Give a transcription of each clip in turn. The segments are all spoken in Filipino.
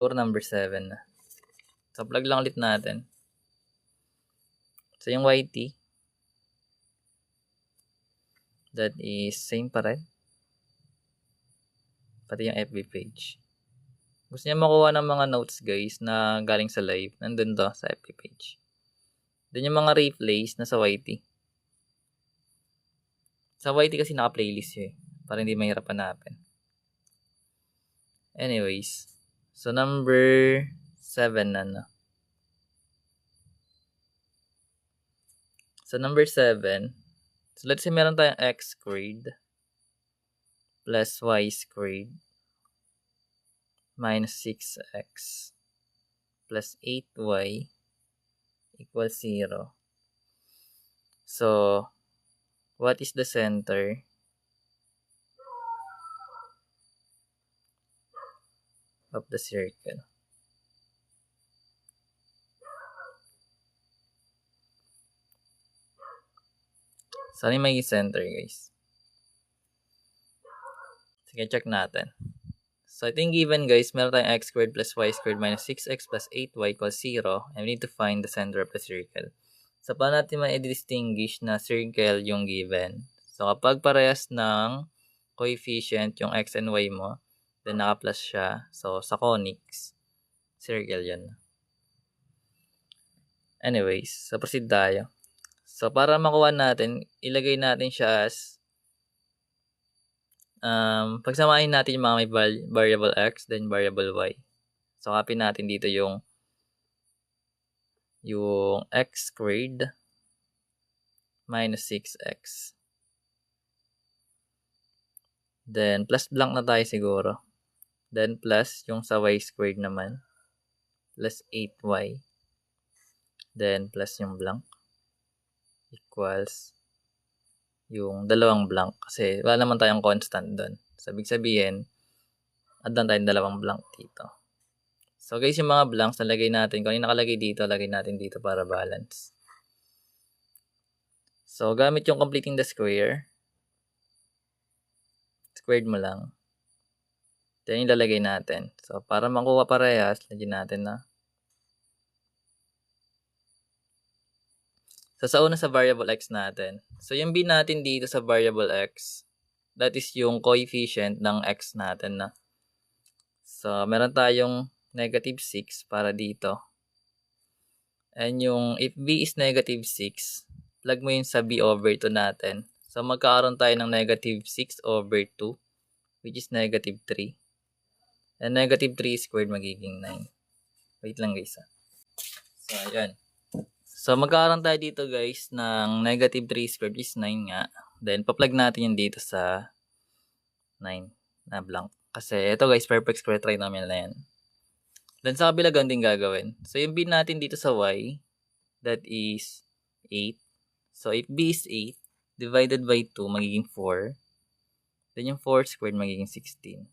Or number 7 na. So, plug lang ulit natin. So, yung YT, that is same pa rin. Pati yung FB page. Gusto niya makuha ng mga notes guys na galing sa live. Nandun to sa FB page. Then yung mga replays na sa YT. Sa YT kasi naka-playlist yun para hindi mahirap hanapin. Anyways. So, number 7 na na. So, number 7. So, let's say meron tayong x squared plus y squared minus 6x plus 8y equals 0. So, what is the center of the circle? Saan yung magiging center, guys? Sige, check natin. So, ito yung given, guys. Meron tayong x squared plus y squared minus 6x plus 8y equals 0. And we need to find the center of the circle. So, paano natin ma-distinguish na circle yung given? So, kapag parehas ng coefficient yung x and y mo, then naka-plus siya. So, sa conics, circle yan. Anyways, so proceed tayo. So, para makuha natin, ilagay natin siya as pagsamahin natin yung mga may variable x, then variable y. So, copy natin dito yung x squared minus 6x. Then, plus blank na tayo siguro. Then, plus yung sa y squared naman. Plus 8y. Then, plus yung blank. Equals yung dalawang blank. Kasi wala naman tayong constant doon. So, ibig sabihin, add lang tayong dalawang blank dito. So, guys, yung mga blanks, nalagay natin. Kung yung nakalagay dito, lagay natin dito para balance. So, gamit yung completing the square. Squared mo lang. Then, yung lalagay natin. So, para makuha parehas, lagyan natin na. So, sa una sa variable x natin. So, yung b natin dito sa variable x, that is yung coefficient ng x natin na. So, meron tayong negative 6 para dito. And yung if b is negative 6, plug mo yun sa b over 2 natin. So, magkakaroon tayo ng negative 6 over 2, which is negative 3. And negative 3 squared magiging 9. Wait lang guys. So, ayan. So, magkakaroon tayo dito guys ng negative 3 squared is 9 nga. Then, pa-plug natin yun dito sa 9 na blank. Kasi ito guys, perfect square trinomial na yan. Then, sa kabila ganun din gagawin. So, yung b natin dito sa y, that is 8. So, if b is 8, divided by 2, magiging 4. Then, yung 4 squared magiging 16.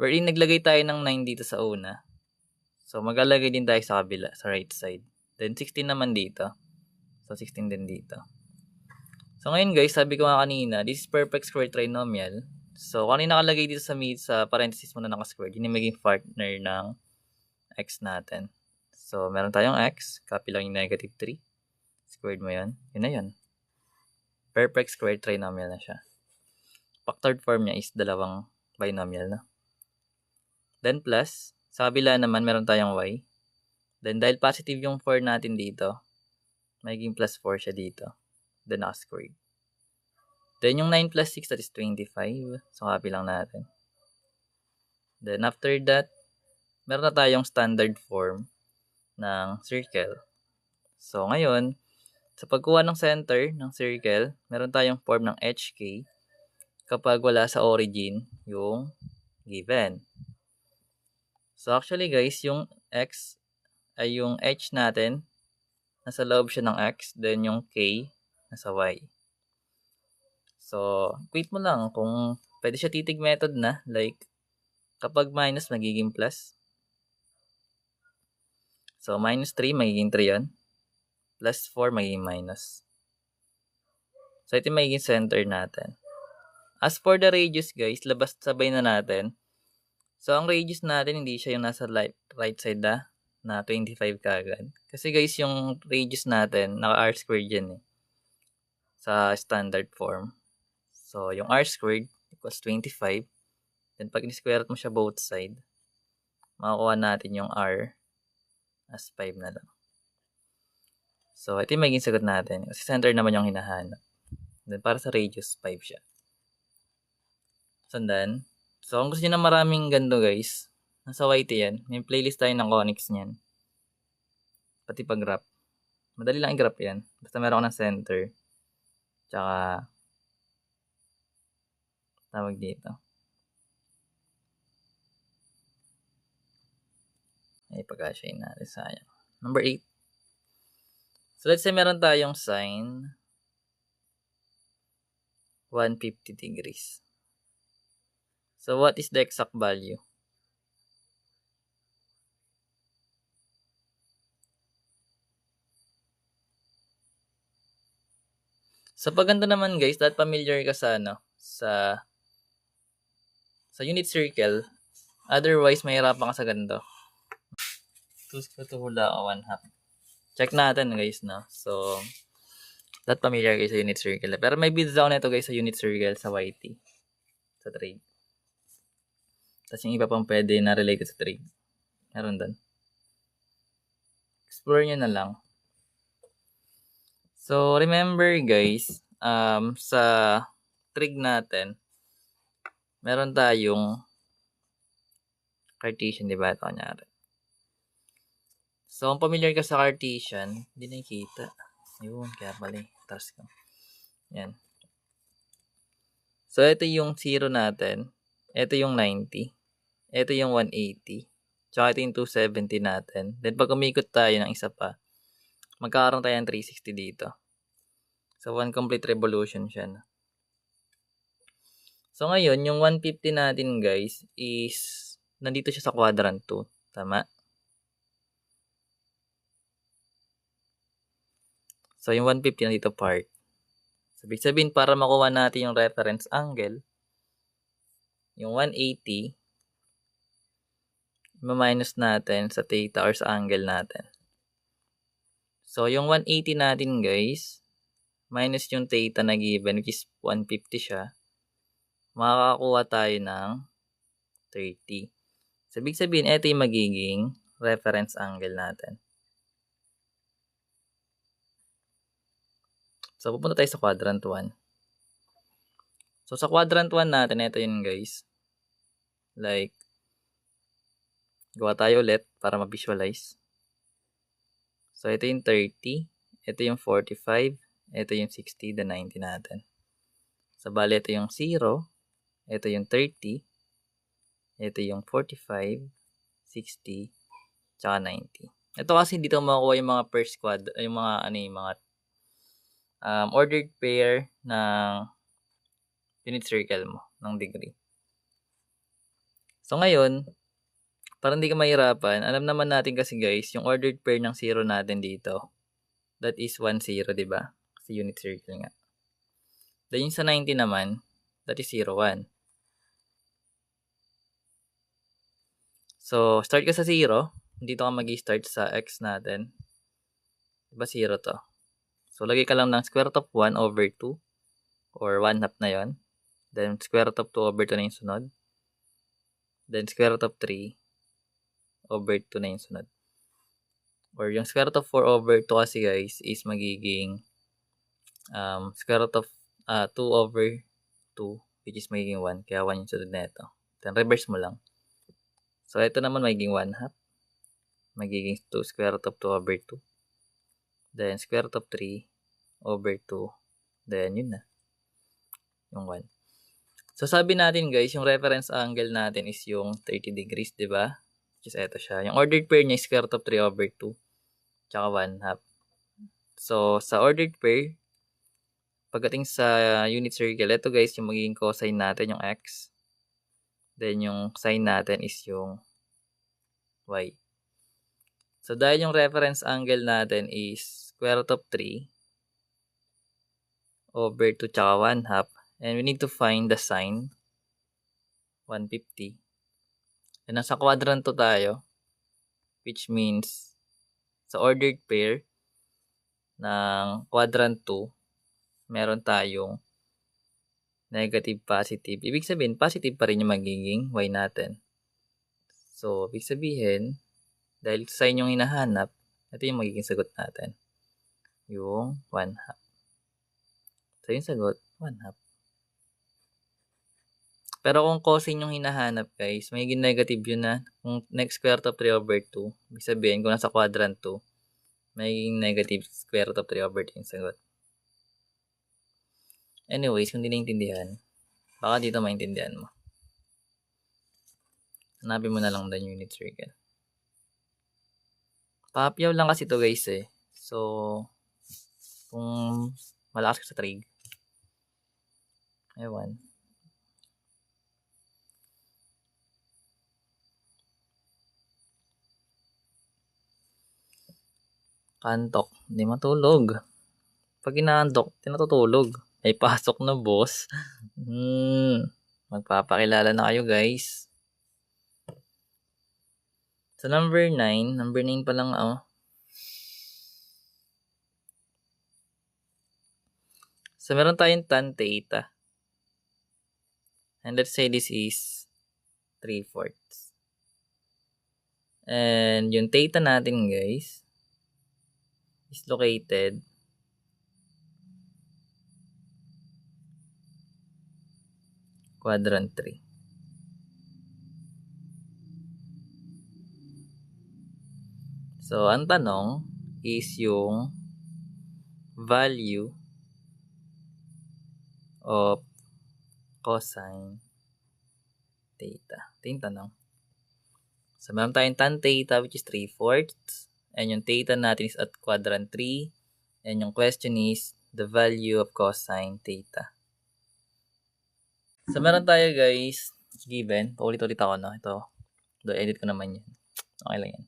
Wherein, naglagay tayo ng 9 dito sa una. So, maglalagay din tayo sa kabila, sa right side. Then, 16 naman dito. So, 16 din dito. So, ngayon guys, sabi ko nga kanina, this is perfect square trinomial. So, kung ano yung nakalagay dito sa parenthesis mo na naka-squared, yun yung maging partner ng x natin. So, meron tayong x. Copy lang yung negative 3. Squared mo yun. Yun na yun. Perfect square trinomial na siya. Factored form niya is dalawang binomial na. Then, plus. Sa kabila naman, meron tayong y. Then, dahil positive yung 4 natin dito, magiging plus 4 siya dito. Then, naka-squared. Then, yung 9 plus 6, that is 25. So, copy lang natin. Then, after that, meron na tayong standard form ng circle. So, ngayon, sa pagkuha ng center ng circle, meron tayong form ng HK kapag wala sa origin yung given. So, actually guys, yung x ay yung h natin, nasa loob siya ng x, then yung k, nasa y. So, equate mo lang kung pwede siya titig method na, like, kapag minus, magiging plus. So, minus 3, magiging 3 yun. Plus 4, magiging minus. So, ito yung magiging center natin. As for the radius, guys, labas sabay na natin. So, ang radius natin, hindi siya yung nasa right side na 25 kaagad. Kasi guys, yung radius natin, naka r squared yan sa standard form. So, yung r squared equals 25. Then, pag ni-square mo siya both side, makakuha natin yung r as 5 na lang. So, ito yung magiging sagot natin. Kasi center naman yung hinahanap. Then, para sa radius, 5 siya. Sundan. So, kung gusto nyo na maraming ganito guys, nasa YT yan. May playlist tayo ng conics niyan. Pati pag-graph. Madali lang i-graph yan. Basta meron ko ng center. Tsaka, tawag dito. Ay, pag-shine natin. Sayang. Number 8. So, let's say meron tayong sine 150 degrees. So, what is the exact value? Sa pagganto naman guys, dapat familiar ka sa sa unit circle. Otherwise, mahirapan ka sa ganito. 2 square to hula o 1/2. Check natin guys, no? So, dapat familiar kayo sa unit circle. Pero may videos ako nito guys sa unit circle sa YT. Sa trade. Tapos yung iba pang pwede na related sa trade. Meron doon. Explore nyo na lang. So, remember guys, sa trig natin, meron tayong Cartesian, di ba? Ito kanyari. So, kung familiar ka sa Cartesian, hindi nakikita. Ayun, kaya pala task ko. Yan. So, ito yung 0 natin. Ito yung 90. Ito yung 180. Tsaka ito yung 270 natin. Then, pag umikot tayo ng isa pa, magkakaroon tayo ng 360 dito. So, one complete revolution siya. No? So, ngayon, yung 150 natin, guys, is nandito siya sa quadrant 2. Tama? So, yung 150 nandito part. So, ibig sabihin, para makuha natin yung reference angle, yung 180, ma-minus natin sa theta or sa angle natin. So, yung 180 natin, guys, minus yung theta na given, which is 150 siya, makakakuha tayo ng 30. So, ibig sabihin, ito yung magiging reference angle natin. So, pupunta tayo sa quadrant 1. So, sa quadrant 1 natin, ito yun guys. Like, gawa tayo ulit para ma-visualize. So, ito yung 30. Ito yung 45. Ito yung 60, the 90 natin. So, bali, ito yung 0. Ito yung 30. Ito yung 45, 60, tsaka 90. Ito kasi dito makukuha yung mga first quad, yung mga ordered pair ng unit circle mo ng degree. So ngayon, para hindi ka mahirapan, alam naman natin kasi guys, yung ordered pair ng 0 natin dito, that is 1, 0, diba? Kasi unit circle nga. Then yung sa 90 naman, that is 0, 1. So, start ka sa 0. Dito ka mag-start sa x natin. Diba 0 to? So, lagay ka lang ng square root of 1 over 2. Or 1/2 na yon. Then, square root of 2 over 2 na yung sunod. Then, square root of 3 over 2 na yung sunod. Or yung square root of 4 over 2 kasi guys is magiging square root of 2 over 2, which is magiging 1. Kaya 1 yung sunod na ito. Then, reverse mo lang. So, ito naman magiging 1/2. Magiging 2 square root of 2 over 2. Then, square root of 3 over 2. Then, yun na. Yung 1. So, sabi natin guys, yung reference angle natin is yung 30 degrees, di ba? Which is ito siya. Yung ordered pair niya is square root of 3 over 2. Tsaka 1/2. So, sa ordered pair, pagdating sa unit circle, ito guys, yung magiging cosine natin, yung x. Then, yung sine natin is yung y. So, dahil yung reference angle natin is square root of 3 over 2 tsaka 1/2, and we need to find the sine, 150. And nasa quadrant 2 tayo, which means sa ordered pair ng quadrant 2, meron tayong negative, positive. Ibig sabihin, positive pa rin yung magiging y natin. So, ibig sabihin, dahil sign yung hinahanap, ito yung magiging sagot natin. Yung 1/2. So, yung sagot, 1/2. Pero kung cosine yung hinahanap, guys, magiging negative yun na. Kung next square root of 3/2, ibig sabihin, kung nasa quadrant 2, magiging negative square root of 3/2 yung sagot. Anyways, kung hindi naintindihan, baka dito maintindihan mo. Hanapin mo na lang the unit circle. Papyaw lang kasi to guys eh. So, kung malakas ka sa trig, ewan. Kantok, hindi matulog. Pag inaantok, tinatutulog. Ay pasok na boss. Magpapakilala na kayo guys. So number 9 pa lang So meron tayong tan theta. And let's say this is 3/4. And yung theta natin guys is located quadrant 3. So, ang tanong is yung value of cosine theta. Ito yung tanong. So, meron tayong tan theta which is 3/4. And yung theta natin is at quadrant 3. And yung question is the value of cosine theta. So, meron tayo guys, given. Paulit-ulit ako, no? Ito. Edit ko naman yan. Okay lang yan.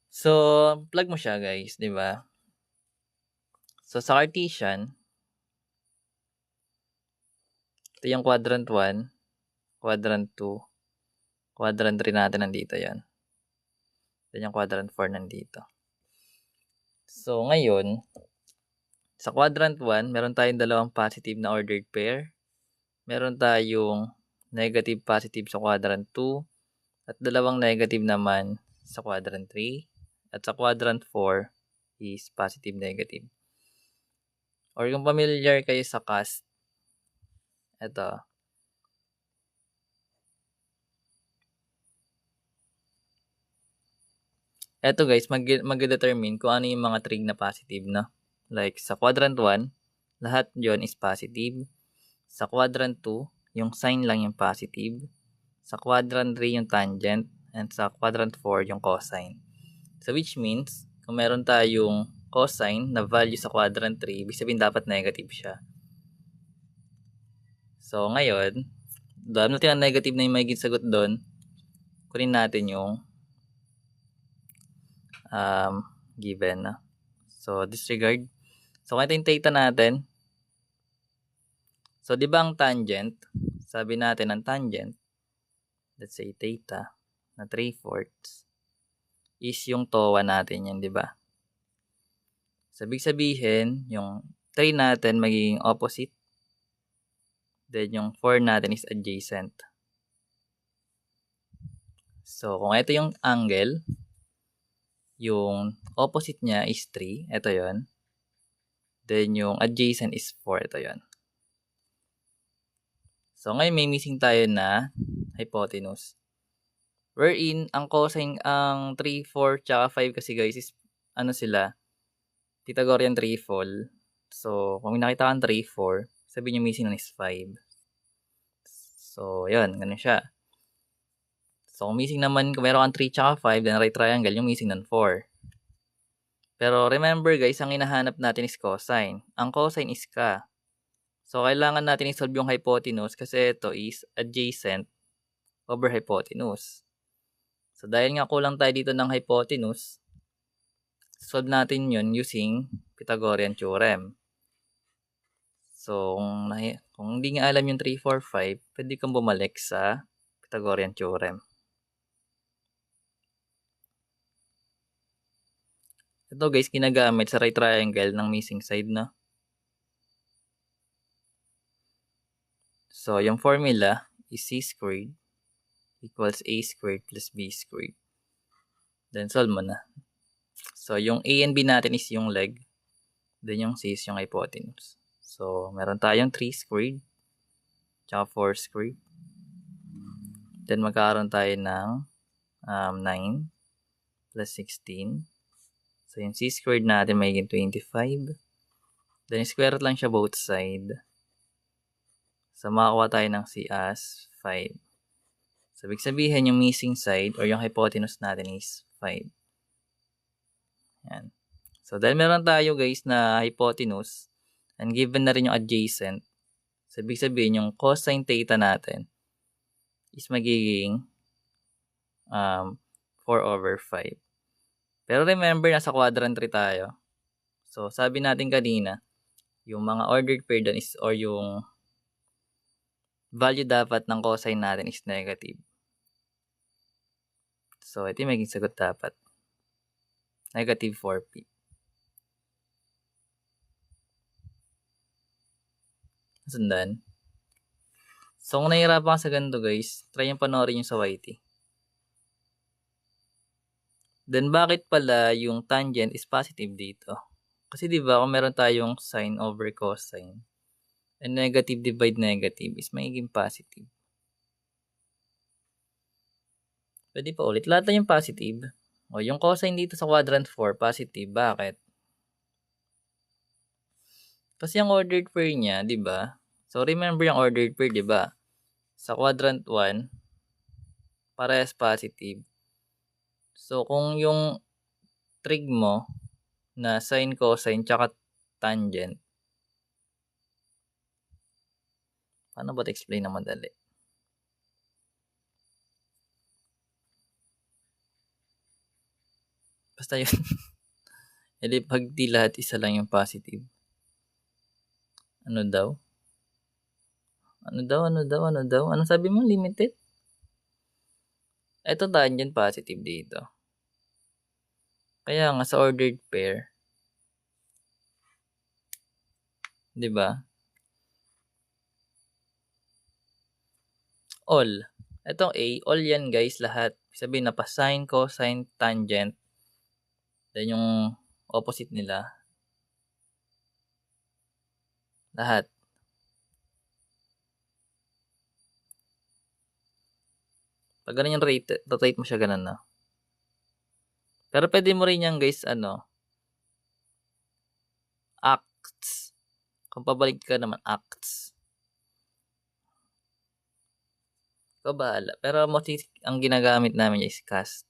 So, plug mo siya guys, di ba? So, sa Cartesian, ito yung quadrant 1, quadrant 2, quadrant 3 natin nandito yan. Ito yung quadrant 4 nandito. So, ngayon, sa quadrant 1, meron tayong dalawang positive na ordered pair. Meron tayong negative positive sa quadrant 2 at dalawang negative naman sa quadrant 3. At sa quadrant 4 is positive negative. Or kung familiar kayo sa cast, ito. Ito guys, mag-determine kung ano yung mga trig na positive, no? Like sa quadrant 1, lahat yon is positive. Sa quadrant 2, yung sign lang yung positive. Sa quadrant 3, yung tangent. And sa quadrant 4, yung cosine. So which means, kung meron tayong cosine na value sa quadrant 3, ibig sabihin dapat negative siya. So ngayon, dahil natin ang negative na yung magiging sagot doon, kunin natin yung given. So disregard. So kung ito yung theta natin, so di ba ang tangent, sabi natin ang tangent, let's say theta, na 3/4, is yung TOA natin yan, di ba? So, ibig sabihin, yung 3 natin magiging opposite. Then, yung 4 natin is adjacent. So, kung ito yung angle, yung opposite niya is 3. Ito yon. Then, yung adjacent is 4. Ito yon. So, ngayon may missing tayo na hypotenuse. Wherein, ang cosine, ang 3, 4, tsaka 5 kasi guys is, ano sila, Pythagorean threefold. So, kung nakita kang 3, 4, sabihin yung missing nun is 5. So, yun, ganun siya. So, kung missing naman, kung meron kang 3 tsaka 5, then right triangle, yung missing nun 4. Pero remember guys, ang hinahanap natin is cosine. Ang cosine is ka. So, kailangan natin i-solve yung hypotenuse kasi ito is adjacent over hypotenuse. So, dahil nga kulang tayo dito ng hypotenuse, solve natin yun using Pythagorean theorem. So, kung hindi nga alam yung 3, 4, 5, pwede kang bumalik sa Pythagorean theorem. Ito guys, ginagamit sa right triangle ng missing side, no? So, yung formula is c squared equals a squared plus b squared. Then, solve mo na. So, yung a and b natin is yung leg. Then, yung c is yung hypotenuse. So, meron tayong 3 squared tsaka 4 squared. Then, magkakaroon tayo ng 9 plus 16. So, yung c squared natin magiging 25. Then, square root lang siya both side. So, makakuha tayo ng c as 5. So, ibig sabihin yung missing side or yung hypotenuse natin is 5. Yan. So, dahil meron tayo guys na hypotenuse and given na rin yung adjacent, so, ibig sabihin yung cosine theta natin is magiging 4 over 5. Pero remember, nasa quadrant 3 tayo. So, sabi natin kanina, yung mga ordered pair doon is, or yung value dapat ng cosine natin is negative. So, ito yung magiging sagot dapat. Negative 4p. Sundan. So, kung nahihirapan ka sa ganito guys, try yung panoorin yung sa YT. Then, bakit pala yung tangent is positive dito? Kasi diba, kung meron tayong sine over cosine, and negative divide negative is magiging positive. Pwede pa ulit. Lahat na yung positive. O, yung cosine dito sa quadrant 4, positive. Bakit? Kasi yung ordered pair niya, diba? So, remember yung ordered pair, diba? Sa quadrant 1, parehas positive. So, kung yung trig mo na sine, cosine, tsaka tangent, paano ba explain na madali? Basta yun. Hindi, pag di lahat isa lang yung positive. Ano daw? Ano sabi mo? Limited? Ito tangent positive dito. Kaya nga sa ordered pair, 'di ba? All. Itong A, all yan guys, lahat. Sabihin na pa sine, cosine, tangent. Then yung opposite nila. Lahat. Pag ganun yung rotate mo siya ganun na. Pero pwede mo rin yan guys, acts. Kung pabalik ka naman, acts. Ikaw bahala. Pero mostly, ang ginagamit namin is cast.